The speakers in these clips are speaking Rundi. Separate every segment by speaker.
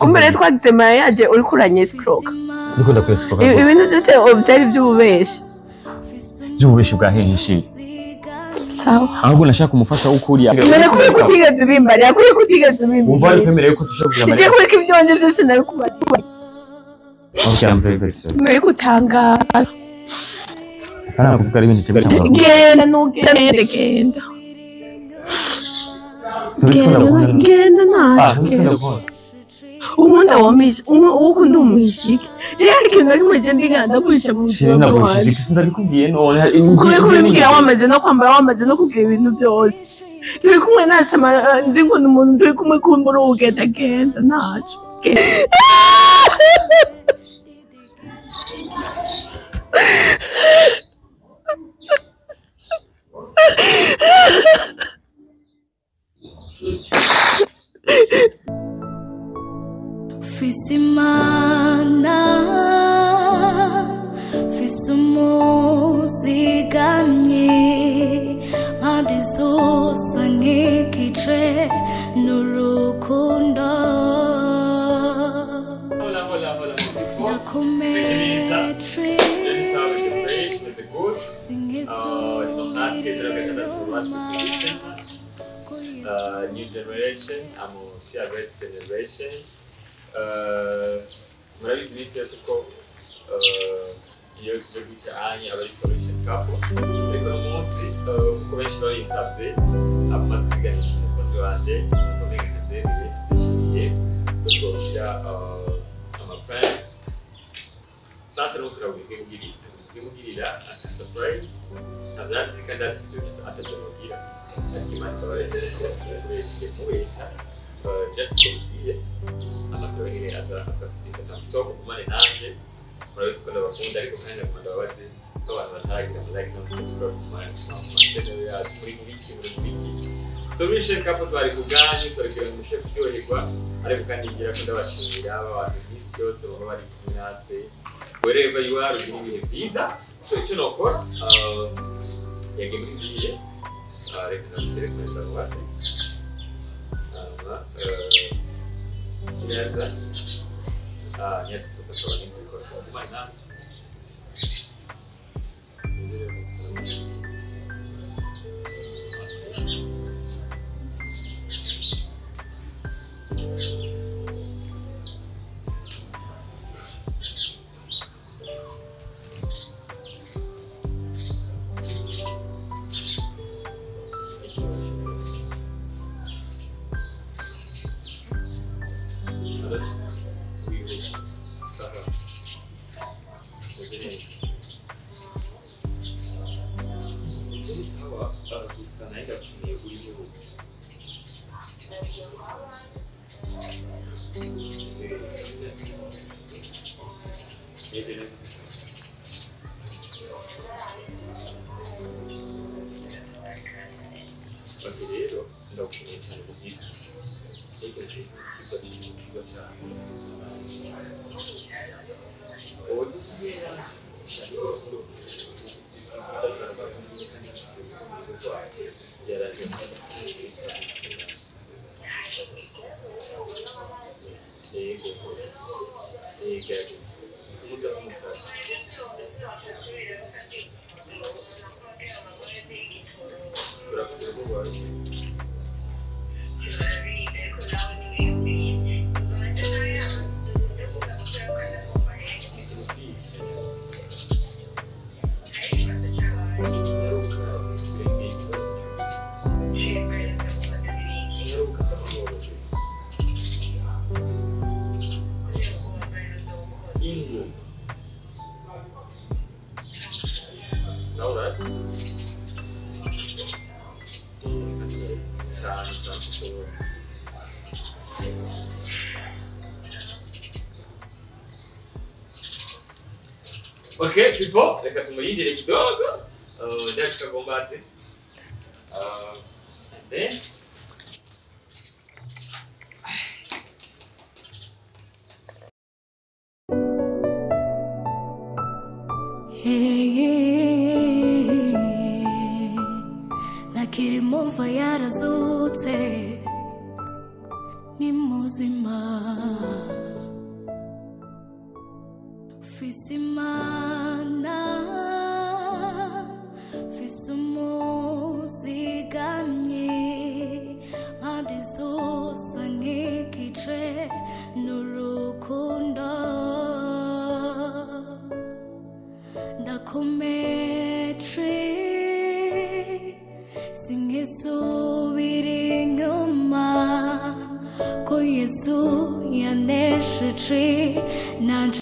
Speaker 1: kumbere twagize mariage uri kuranye scroke
Speaker 2: niko ndakwesikoka
Speaker 1: ibintu byose byari by'ububeshi
Speaker 2: bwa henshi
Speaker 1: sawa
Speaker 2: ahubwo nashaka kumufasha ukuri
Speaker 1: mbere kuri kutigeze ubimbari kuri kutigeze ubimbari
Speaker 2: umva ari kwemereye ko tushobora
Speaker 1: kugira kuri ko ibyonje byose nabikubari
Speaker 2: okay I'm very sorry
Speaker 1: mbere gutangara
Speaker 2: kana kuvuga ari ibintu cyangwa
Speaker 1: genda nugende genda ntacyo umunda wamisha ukunda umwishike je hari kintu ari muri je ndiganda kurisha mu buzima bwawe
Speaker 2: sindabikubwiye none
Speaker 1: kuri kubibwira wamaze no kwambara wamaze no kugira ibintu byose turi kumwe nasama nzi ngo umuntu turi kumwe kumbura ugenda genda ntacyo
Speaker 3: Fisimana Fisumuzigamye Madizosa nkikice n'urukundo Nakumetri
Speaker 2: New generation, I'm a fearless generation. Murabizi n'isi yose ko iyo tuje gucanye abari solution couple ariko no munsi kuko benshi bayinsabye amaze kwiganira umukunzi wanje komega ntavyemeye byishikiye kugira amaplan sasa no usira ukimugirira aka surprise navyazi kandi atsi cyo atajogira ariko imana kabarende yasigaye kubesha just kubwiye amatora ngire aza kutifata soko kumane nanje murabitse ko ndabakunda ariko kandi nakunda babaze ko abantu batagira like no subscribe kumane channel yacu muri mubiki solution couple twari kuganye twagira mu mushe kuryoherwa ariko kandi ngira ko ndabashimira abantu bisi yose baba bari kumwe natwe wherever you are uri ibihe byiza so icyo nokora yagiye muri video reka na telefone zawe Nyanza Nyanza tutasaba nini tulikuwa tunasema maana rero ndagushimiye cyane kubwira Okay, people, reka tumurindire kidogo. Ndio tukagombate. And then
Speaker 3: nakiri mumva yarazutse ni muzima Fisimana Fisumuzigamye Madizusa nkikice n'urukundo Ndakometre Singisubira inyuma Ko Yesu yanesheje nanje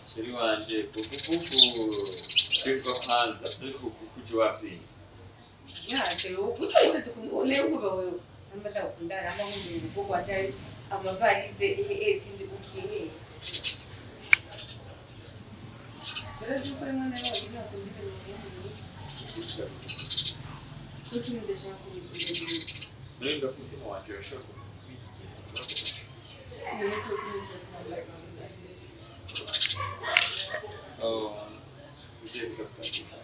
Speaker 2: Sheri wanje kukukuku kwitwa kwanza ariko kukujuwavye
Speaker 1: Sheri ukunze kunone uba wewe nambata ukundana ama ngumbi kuko atari amavarize sindi ukiye Barazi kwa mwana wao ina kumbika ni kuki ndesha kumbika
Speaker 2: Nenda kutima wanje ushaka Oh, 이제 부탁드립니다.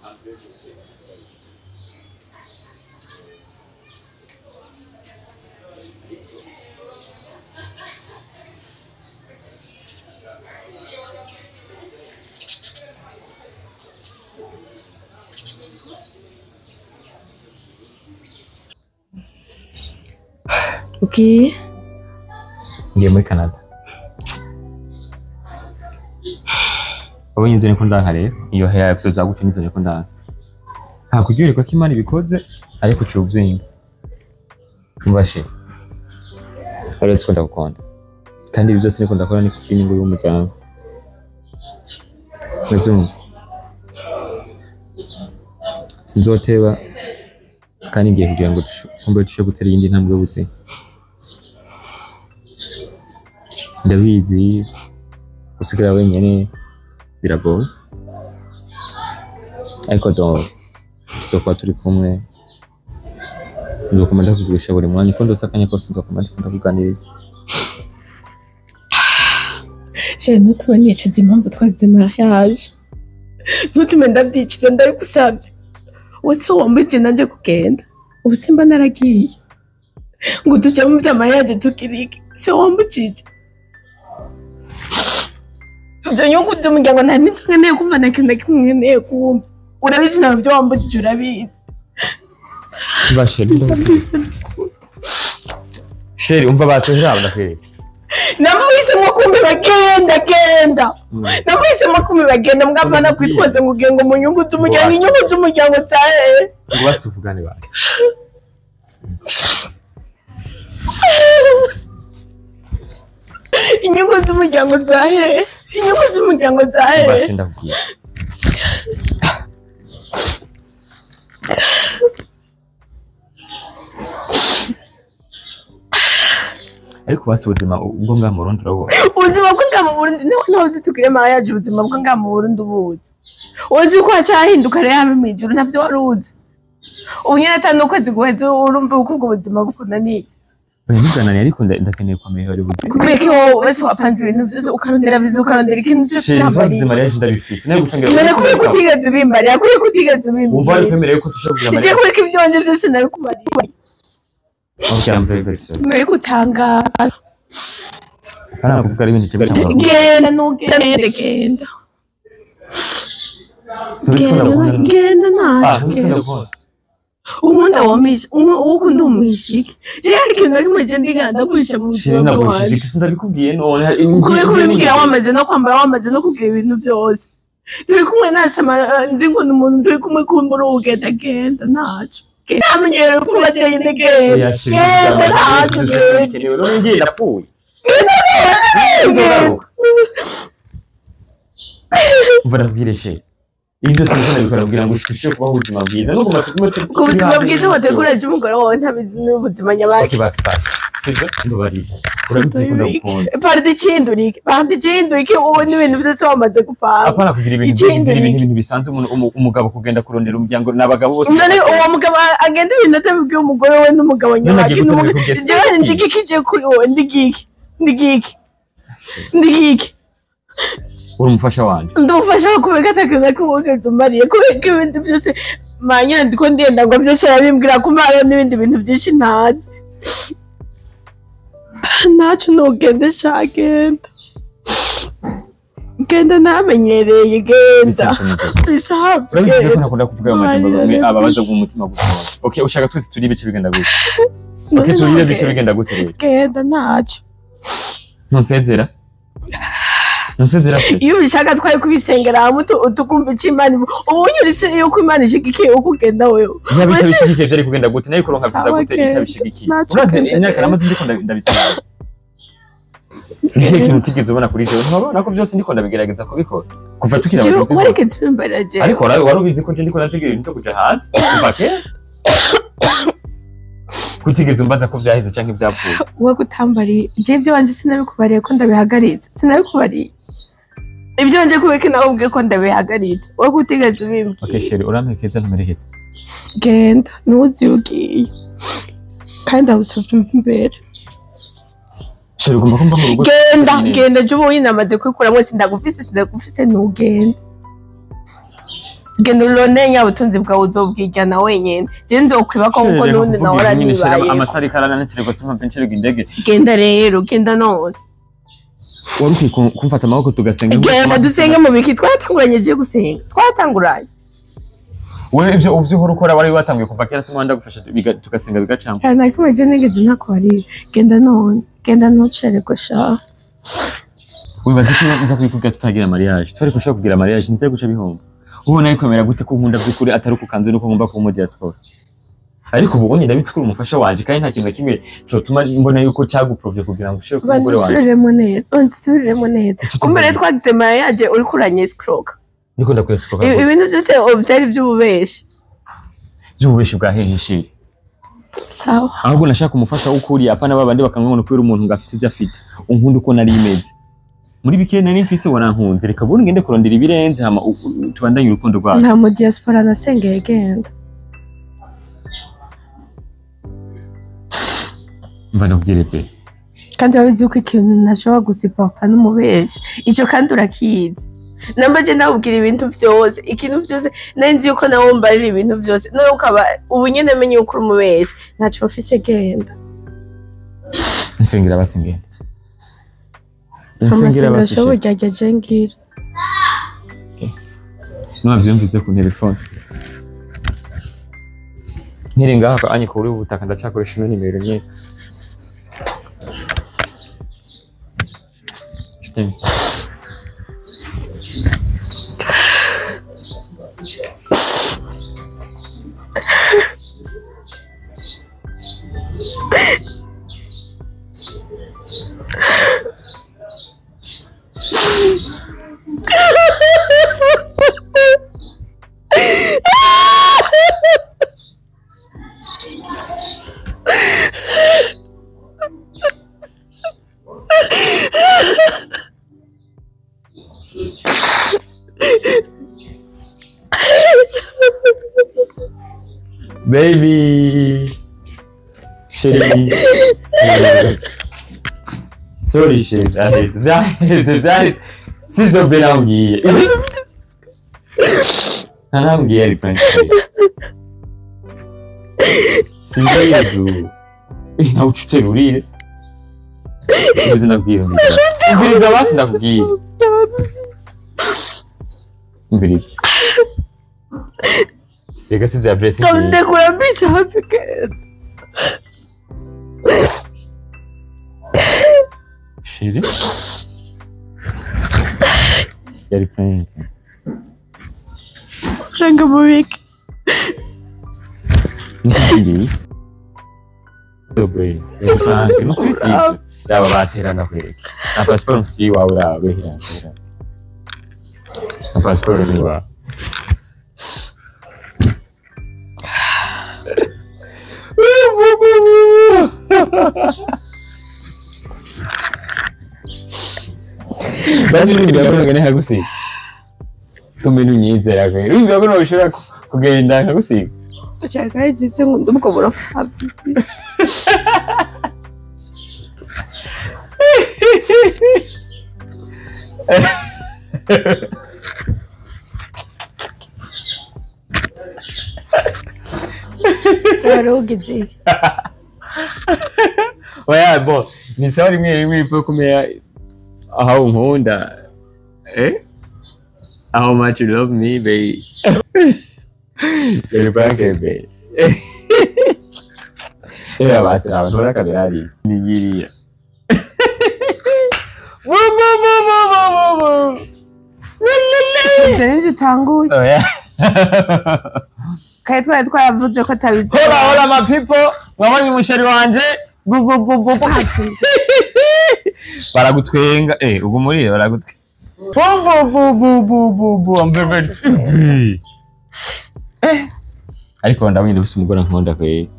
Speaker 2: I'm very sick.
Speaker 1: Okay.
Speaker 2: Ngiye muri Canada. Abonye inzo niko ndanka rero iyo hair yakuzoza gutyo nizo niko ndanka. Nta kuryoherwa ko Imana ibikoze ariko cyubyinga. Mbashe. Aretse ko ndakukunda. Kandi ibyo byose niko ndakora ni kuko inyungu y'umuryango. Nazumva. Sinzoteba kandi ngiye kugira ngo kumbe tushe gutera iyindi ntambwe y'ubutse. Ndabizi usigara wenyene biragoye ariko tuzokuba turi kumwe nzokuma ndakuvugisha buri mwanya uko ndose akanya kose nzokuma ndakuganiriza
Speaker 1: Sheri ntutume niciza impamvu twagize mariage ntutume ndabyiciza ndabigusabye wese wambike nanje kugenda ubu simba naragiye ngo tujye mu by'amayaje tukirike se wambukije ibyo nyungu by'umuryango nta n'inzu nkeneye kumva na kimwe nkeneye kumva urabizi nawe ibyo wambukije urabizi
Speaker 2: Sheri umva basohera ndafere
Speaker 1: namubise ngo kumbe bagenda bagenda namwise makumi bagenda mwabana kwitwaza ngo ugengo mu nyungu z'umuryango inyungu z'umuryango zahe
Speaker 2: ngo basituvugane bari
Speaker 1: inyungu z'umuryango zahe inyungu z'umuryango zahe
Speaker 2: bashinda kugira ariko basi ubuzima ubwo ngaha mu Burundi urabona
Speaker 1: ubuzima bwo ngaha mu Burundi niho uzitugire mayaje ubuzima bwo ngaha mu Burundi ubuzi uzi ko hacahinduka rero habe mwijuru navyo waruzi ubu nyene atanu ukwezi guheze urumva uko ubwo buzima bukunaniye
Speaker 2: ntigananiye ariko ndakeneye kwamenya bari buzima
Speaker 1: kubera ko wese wapanze ibintu byose ukarondera bizo ukarondera ikintu cyose
Speaker 2: cyambariye mariage ndabifise nayo gucangira
Speaker 1: none kuri kutigeze ubimbarira kuri kutigeze ubimbarira
Speaker 2: umva ari kwemereye ko tushobora kugira
Speaker 1: mariage je kuri ibyonje byose nabikubariye muri gutangara
Speaker 2: kana kuvuga ari ibintu cyane
Speaker 1: genda nugende genda ntacyo umunda wamisha ukunda umwishike je hari ikintu ari mu genda iganda kurisha mu buzima bwawe
Speaker 2: ndabikubwiye none
Speaker 1: kuri kubibwira wamaze no kwambara wamaze no kugira ibintu byose turi kumwe nasama nzi ngo umuntu turi kumwe kumbura ugenda genda ntacyo amenyere ko bagenda genda ntacyo
Speaker 2: kenewe none ngiye napfuye mvura bwireshe ibyo sinzi bikora kugira ngo ushike kubaho ubuzima bwiza no
Speaker 1: ubuzima bwiza wategura je umugore wawe ntabizi n'ubuzima nyabaki
Speaker 2: sibyo ndobari urabizi ko ndakunda
Speaker 1: pardicindurike uwo n'ibintu byose wamaze gupanga
Speaker 2: apana kugira ibintu bisanzwe umugabo kugenda kurondera umuryango n'abagabo bose
Speaker 1: none uwo mugabo agenda ibintu atabibwiye umugore we n'umugabo nyabaki je ndigikije kuri wowe ndigiki
Speaker 2: uri umufasha wanje
Speaker 1: ndumufasha kubeka atakaza kubugeza umariye kubeka ibintu byose manyine ndiko ndenda ngo byose arabimbwira ko mara n'ibindi bintu byinshi ntazi ntacyo nugende shagenda genda namenyereye genda isaha
Speaker 2: urabona ko nakunda kuvuga amajambo bamwe ababaza mu mutima gusa okay ushaka twese turi ibice bigenda gute okay turi ibice bigenda gute rero
Speaker 1: genda ntacyo
Speaker 2: nonsezera
Speaker 1: iyo ubishaka twari kubisengera hamwe tukumva icyo Imana ubu unyurise yuko Imana ishigikiye uko ugenda wewe
Speaker 2: niba itabishigikiye byari kugenda gute nayo kuronka visa gute itabishigikiye uraze imyaka namaze ndiko ndabisaba ngiye kintu utigeze ubona kuri jewe ntubona ko byose ndiko ndabigerageza kubikora kuva tukira abagenzi ariko warubizi ko ndiko ndategera ibintu kuja hanze kuva ke kutigeze umbaza ko byaheze cyangwa ibyapfuye
Speaker 1: wowe gutambariye je ibyo wanje sinabikubariye ko ndabihagaritse sinabikubariye ibyo wanje kubeka nawe ubwe ko ndabihagaritse wowe kutigeze ubimbwiye
Speaker 2: okay sheri urampekeza ntumerekeze
Speaker 1: genda nuzi ugiye kandi agusabye umva imbere
Speaker 2: sheri ugomba kumva mu rugo
Speaker 1: genda je ubu yinamaze kwikuramo sindagufise ntugende genda uronenya ubutunzi bwawe uzobwigana wenyene je nzokwiba ko uko none nawe aranibaye
Speaker 2: amasari karana n'ikirego simva nshirega indege
Speaker 1: genda rero genda none
Speaker 2: waruki kumfata amaboko tugasenga
Speaker 1: genda dusenge mu biki twatanguranye je gusenga twatanguranye
Speaker 2: wewe ivyo uhora ukora wari watangiye kuva kera se mwanda gufasha tugasenga bigacamo
Speaker 1: kandi nakimwe je nigeze ntakwari genda none genda ntucere ko sha
Speaker 2: wibaza ko nza kubikubwira tutagira mariage twari kushaka kugira mariage nze guca bihomba ubona yikomera gute ko nkunda byukuri atari kukanze nuko ngomba kuba mu diaspora ariko ubu nyine ndabitsikura umufasha wanje kandi nta kintu kimwe cyo tuma mbona yuko cyaguprovye kugira ngo ushire ku mugore wanje
Speaker 1: nsubiremo neza kumbere twagize mariage uri kuranye escroque
Speaker 2: niko ndakwescroque
Speaker 1: ibintu byose byari by'ububeshi
Speaker 2: bwa hehe
Speaker 1: sawa
Speaker 2: ahubwo nashaka umufasha w'ukuri apana babandi bakamubona kubera umuntu ngafise ibyo afite unkunda uko nari imeze muri bikene n'imfise warankunze reka buri ngende kurondera ibirenze hama tubandanye urukundo rwacu
Speaker 1: nta mu diaspora nasengeye genda
Speaker 2: mvana kugire pe
Speaker 1: kandi wabizi uko ikintu ntashobora gusiporta n'umubeshi icyo kandi urakizi namba je ndabubwira ibintu byose ikintu byose nanzi yuko nawe mbarira ibintu byose nawe ukaba ubu nyene menye uko uri umubeshi ntacyo bafise genda
Speaker 2: nsengera basengera
Speaker 1: amasenga shobo ryajya jengira
Speaker 2: nwavyumvise ku telefone nkiri ngaho anye ko uri ubutaka ndacakoresha ino nimero nye Baby. Chérie. Sorry, chérie. J'arrête. S'il te plaît, l'anguille. L'anguille, elle est pleine de chérie. C'est vrai, não te terrorir. Mas não guia. Infelizmente, a massa não guia. Infelizmente. Pega se já pressa.
Speaker 1: Não tem como pensar, porque.
Speaker 2: Cheire. Ele tem.
Speaker 1: Ranga Morik.
Speaker 2: Entendi. Sobre. Não preciso. Já vai ser na frente. Não faz por si o aura, veja. Não faz por mim, vá. Basi mimi ndio ngene hakusi. Tumenu nyizera kwe. Mimi ndio ushobora kugenda hakusi.
Speaker 1: Chaka yise ngundi mukobora fabi. Arabuze.
Speaker 2: Oya bo, ni sawa rimwe ipo kumenya aho nkunda. How much you love me, babe. You're back, babe. Yeah, basi abantu barakabirari. Nigiriya.
Speaker 1: Ndio tanguye.
Speaker 2: Oya.
Speaker 1: Kai twaravuze ko tabizi.
Speaker 2: Hola my people. Mwabonye umusheri wanje. Baragutwenga. Ubu murire baragutwenga. I'm very stupid. Ariko ndabwira ufite umugore nkunda kwe.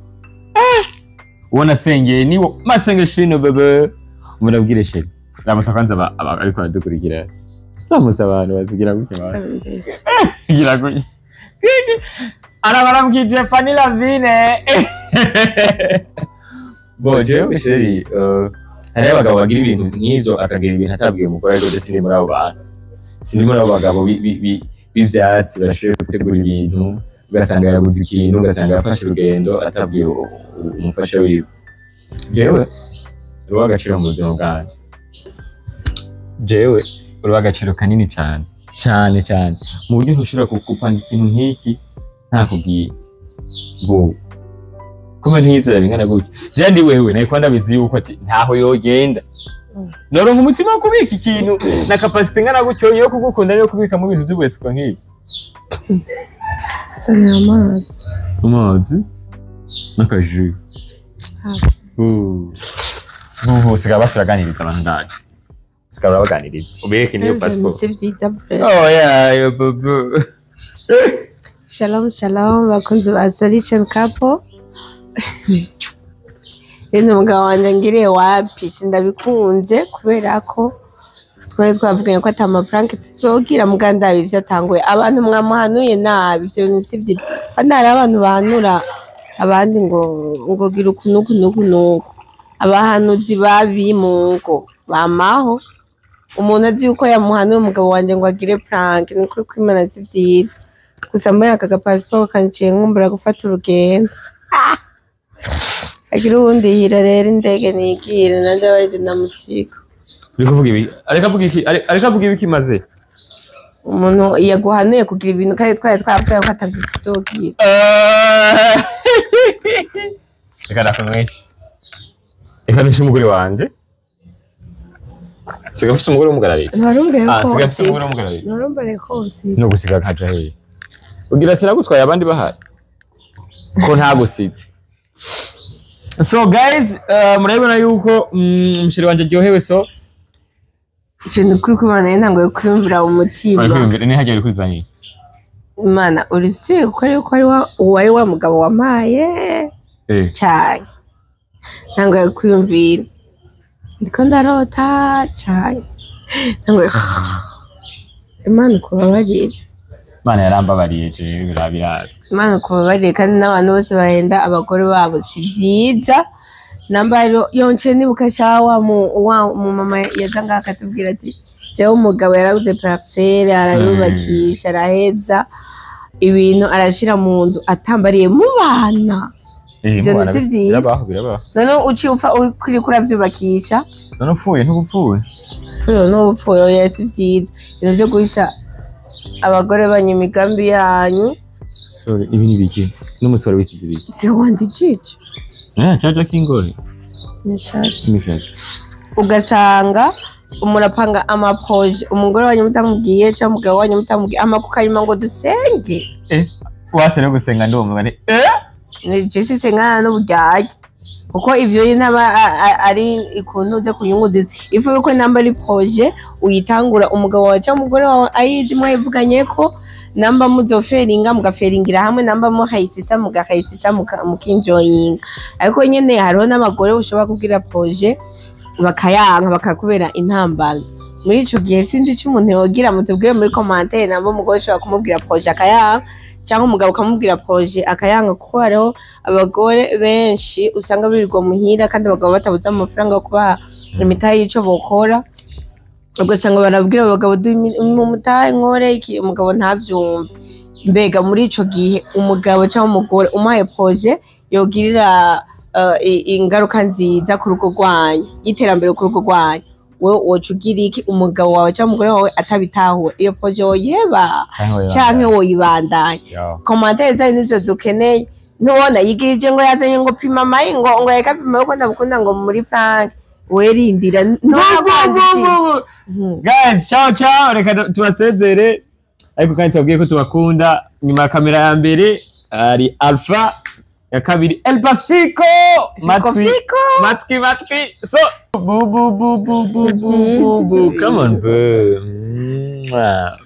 Speaker 2: Ubona sengeye niwo masenge shino bebe. Murabwire sheri. Ramutsa kwanza ariko adukurikira. Ramutsa abantu bazigira gutya bana. Gira gutya. Arabaramukije FANNY LAVINE. Bo jewe sheri hari abagabo bagira ibintu nk'ivyo akagira ibintu atabwiye umugore ariko sindi muri abo bantu. Sindi muri abo bagabo b'ivyatsi bashoboye gutegura ibintu ugasanga yaguze ikintu ugasanga yafashe urugendo atabwiye umufasha wiwe. Jewe uruha agaciro mu buzima bwanjye. Jewe uruha agaciro kanini cyane cyane mu buryo ntushobora gupanga ikintu nk'iki ntakubwiye. Bo kuma ntizera bingana gutya. Je ndi wewe nayo kwanda bizi yuko ati ntaho yogenda. Noronka umutima wo kubika ikintu na capacity ngana gutyo yo kugukunda no kubika mu bintu zibweswa nk'ibi.
Speaker 1: Sana amazi
Speaker 2: n'akaji. Sigaba baraganiriza abantu ndaje. Sigaba baganiriza. Ubeke niyo passport. Oh yeah, yo bobo.
Speaker 1: Shalom bakunzi ba Solution Couple. Bino mugabo wanje ngiriye wapi sindabikunze kubera ko twari twavuganye ko atama prank tuzogira muganda bivyo atanguye abantu mwamuhanuye nabi byo nisivye kandi abantu bahanura abandi ngo gira ukunuku abahanuzi babi mu ngo bamaho umuntu azi uko yamuhanuye umugabo wanje ngo agire prank ni kuri kwimana sivyiza gusa muri aka passport kanciye nkumbura gufata urugendo agira ubundi hira rero indege nigira nanje baje ndamusika. Ariko avuga ibi kimaze. Umuntu yaguhanuye kugira ibintu kandi twabwiye ko atavyizogira.
Speaker 2: Reka ndakomesha. Reka nishe umugore wanje. Sigafise umugore w'umugararire.
Speaker 1: Narumbere ko.
Speaker 2: Sigafise umugore w'umugararire.
Speaker 1: Narumbere ko si.
Speaker 2: No gusiga kaja he. Ugira sinagutwaye abandi bahari. Ko ntagusitse. So guys, murabona yuko umusheri wanje ryohewe so
Speaker 1: ikintu kuri kumana ntango yo kurumvira umutima.
Speaker 2: Ni hajya uri kwizanye.
Speaker 1: Imana urisiye ko ari wa mugabo wamaye. Cyane. Ntango yo kwiyumvira. Ndiko ndarota cyane. Ntango Imana kubabarira.
Speaker 2: Imana yarambabariye je birabirazwe.
Speaker 1: Imana kubabariye kandi n'abantu bose bahenda abagore babo si vyiza. Namba yonce nibuka shawa mu mama yaza ngaha akatubwira ati jewe umugabo yaraguze parcelle arayubakisha araheza ibintu arashira mu nzu atambariye mu bana. Ivyo si vyiza.
Speaker 2: Birabaho.
Speaker 1: None uci upfa ukiri kuravyubakisha.
Speaker 2: None upfuye ntugupfuye.
Speaker 1: Fuyo no upfuye yesi vyiza. Ibintu vyo guhisha abagore banyu imigambi yanyu.
Speaker 2: Sorry, ibi ni biki? N'umusore wisize biki?
Speaker 1: Si wandi cici.
Speaker 2: Caca kingoye.
Speaker 1: Nishatsi. Ugasanga umurapanga amaproje umugore wanyu mutamubwiye cyangwa umugabo wanyu mutamubwiye amakukanyuma ngo dusenge.
Speaker 2: Wase no gusenga ndumva
Speaker 1: ni Jesse sengana n'uburyaye. Kuko ivyo ntaba ari ikuntu ze kunyunguza ifu yuko namba ari proje uyitangura umugabo wawe cyangwa umugore wawe ayizi mwayivuganye ko namba muzoferinga mugaferingira hamwe namba muhayisisa mugahayisisa mukinjoyinga. Ariko nyene hariho n'abagore ushobora kugira proje bakayanka bakakubera intambara. Muri ico gihe sinzi icyo umuntu yogira muzubwiye muri commentaire namba umugore ushobora kumubwira proje akayanka cyangwa umugabo ukamubwira proje akayanga. Kuko hariho abagore benshi usanga birirwa muhira kandi abagabo batabuze amafaranga yo kubaha imitahe y'ico bokora. Ugasanga barabwira abagabo mu mutahe nkore iki umugabo ntavyumva. Mbega muri ico gihe umugabo cyangwa umugore umuhaye proje yogirira ingaruka nziza ku rugo rwanyu y'iterambere ku rugo rwanyu. Wewe wocugira iki umugabo wawe cyangwa umugore wawe atabitahura iyo proje woyeba canke woyibandanya. Commentaire zayo nizo dukeneye. Nubona yigirije ngo yazanye ngo pima mayi ngo yeka pima yuko ndabukunda ngo muri prank werindira
Speaker 2: guys ciao reka tubasezere ariko kandi tubabwiye ko tubakunda. Nyuma ya kamera ya mbere ari Alpha ya kabiri El Pacifico matwi so boo come on boo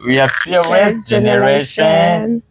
Speaker 2: we are fearless generation.